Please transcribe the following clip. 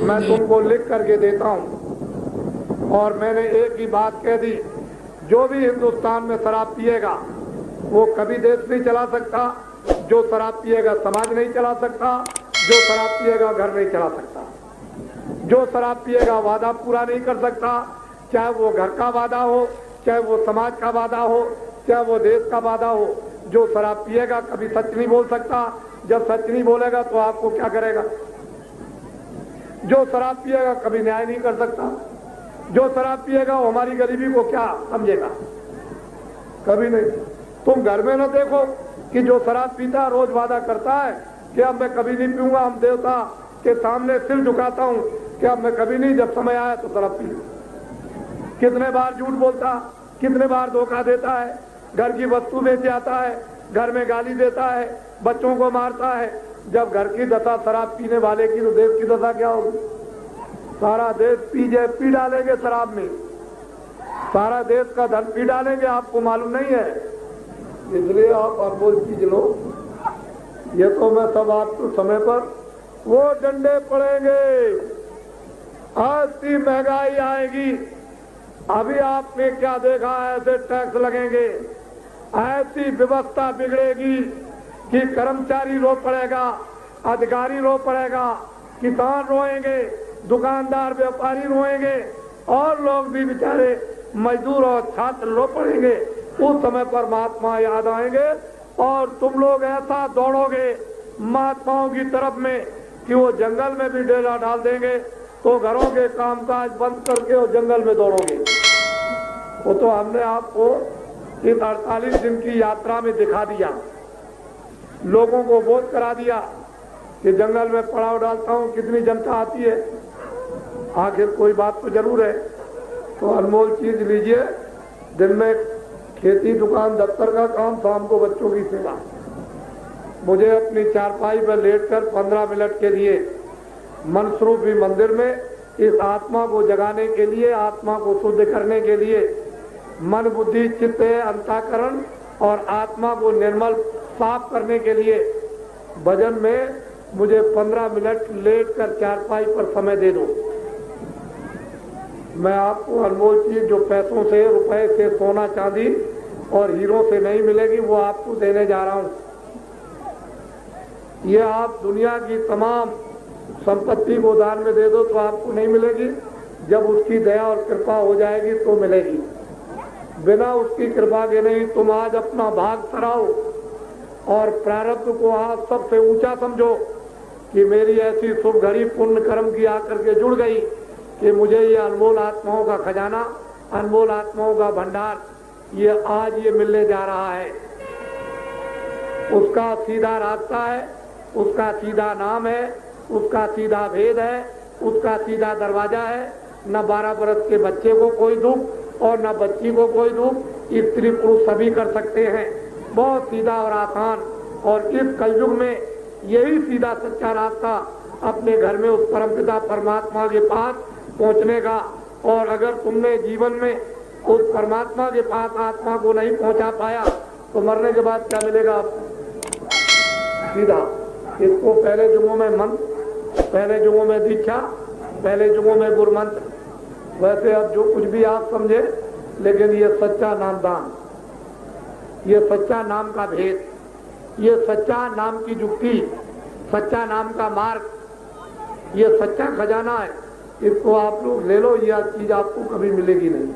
मैं तुमको लिख करके देता हूँ और मैंने एक ही बात कह दी, जो भी हिंदुस्तान में शराब पिएगा वो कभी देश नहीं चला सकता, जो शराब पिएगा समाज नहीं चला सकता, जो शराब पिएगा घर नहीं चला सकता, जो शराब पिएगा वादा पूरा नहीं कर सकता, चाहे वो घर का वादा हो, चाहे वो समाज का वादा हो, चाहे वो देश का वादा हो। जो शराब पिएगा कभी सच नहीं बोल सकता, जब सच नहीं बोलेगा तो आपको क्या करेगा। जो शराब पिएगा कभी न्याय नहीं कर सकता, जो शराब पिएगा वो हमारी गरीबी को क्या समझेगा, कभी नहीं। तुम घर में न देखो कि जो शराब पीता रोज वादा करता है कि अब मैं कभी नहीं पीऊंगा, हम देवता के सामने सिर झुकाता हूं कि अब मैं कभी नहीं, जब समय आया तो शराब पी। कितने बार झूठ बोलता, कितने बार धोखा देता है, घर की वस्तु बेच आता है, घर में गाली देता है, बच्चों को मारता है। जब घर की दशा शराब पीने वाले की तो देश की दशा क्या होगी। सारा देश पी डालेंगे शराब में, सारा देश का धन पी डालेंगे, आपको मालूम नहीं है। इसलिए आप अनमोल चीज लो। ये तो मैं सब आपको समय पर वो डंडे पड़ेंगे, ऐसी महंगाई आएगी। अभी आपने क्या देखा, ऐसे टैक्स लगेंगे, ऐसी व्यवस्था बिगड़ेगी कि कर्मचारी रो पड़ेगा, अधिकारी रो पड़ेगा, किसान रोएंगे, दुकानदार व्यापारी रोएंगे और लोग भी बेचारे मजदूर और छात्र रो पड़ेंगे। उस समय पर महात्मा याद आएंगे और तुम लोग ऐसा दौड़ोगे महात्माओं की तरफ में कि वो जंगल में भी डेरा डाल देंगे, तो घरों के कामकाज बंद करके वो जंगल में दौड़ोगे। वो तो हमने आपको इस 48 दिन की यात्रा में दिखा दिया, लोगों को बोध करा दिया कि जंगल में पड़ाव डालता हूं, कितनी जनता आती है। आखिर कोई बात तो जरूर है। तो अनमोल चीज लीजिए, दिन में खेती, दुकान, दफ्तर का काम, शाम को बच्चों की सेवा। मुझे अपनी चारपाई पर लेटकर 15 मिनट के लिए मनस्वरूपी मंदिर में इस आत्मा को जगाने के लिए, आत्मा को शुद्ध करने के लिए, मन बुद्धि चित्त अंतःकरण और आत्मा को निर्मल साफ करने के लिए भजन में मुझे 15 मिनट लेटकर चारपाई पर समय दे दो। मैं आपको अनमोल चीज जो पैसों से, रुपए से, सोना चांदी और हीरों से नहीं मिलेगी, वो आपको देने जा रहा हूं। ये आप दुनिया की तमाम संपत्ति को दान में दे दो तो आपको नहीं मिलेगी, जब उसकी दया और कृपा हो जाएगी तो मिलेगी। बिना उसकी कृपा के नहीं। तुम आज अपना भाग सराओ और प्रारब्ध को आज सबसे ऊंचा समझो कि मेरी ऐसी शुभ घड़ी पुण्य कर्म की आकर के जुड़ गई कि मुझे ये अनमोल आत्माओं का खजाना, अनमोल आत्माओं का भंडार ये आज ये मिलने जा रहा है। उसका सीधा रास्ता है, उसका सीधा नाम है, उसका सीधा भेद है, उसका सीधा दरवाजा है। न 12 बरस के बच्चे को कोई दुख और न बच्ची को कोई दुख, स्त्री पुरुष सभी कर सकते हैं। बहुत सीधा और आसान। और इस कलयुग में यही सीधा सच्चा रास्ता अपने घर में उस परमपिता परमात्मा के पास पहुंचने का। और अगर तुमने जीवन में उस परमात्मा के पास आत्मा को नहीं पहुंचा पाया तो मरने के बाद क्या मिलेगा आपको। सीधा इसको पहले जुगों में मंत्र, पहले जुगों में दीक्षा, पहले जुगों में गुरु मंत्र। वैसे अब जो कुछ भी आप समझे, लेकिन ये सच्चा नाम दान, ये सच्चा नाम का भेद, ये सच्चा नाम की जुक्ति, सच्चा नाम का मार्ग, ये सच्चा खजाना है। इसको आप लोग ले लो, यह चीज आपको कभी मिलेगी नहीं।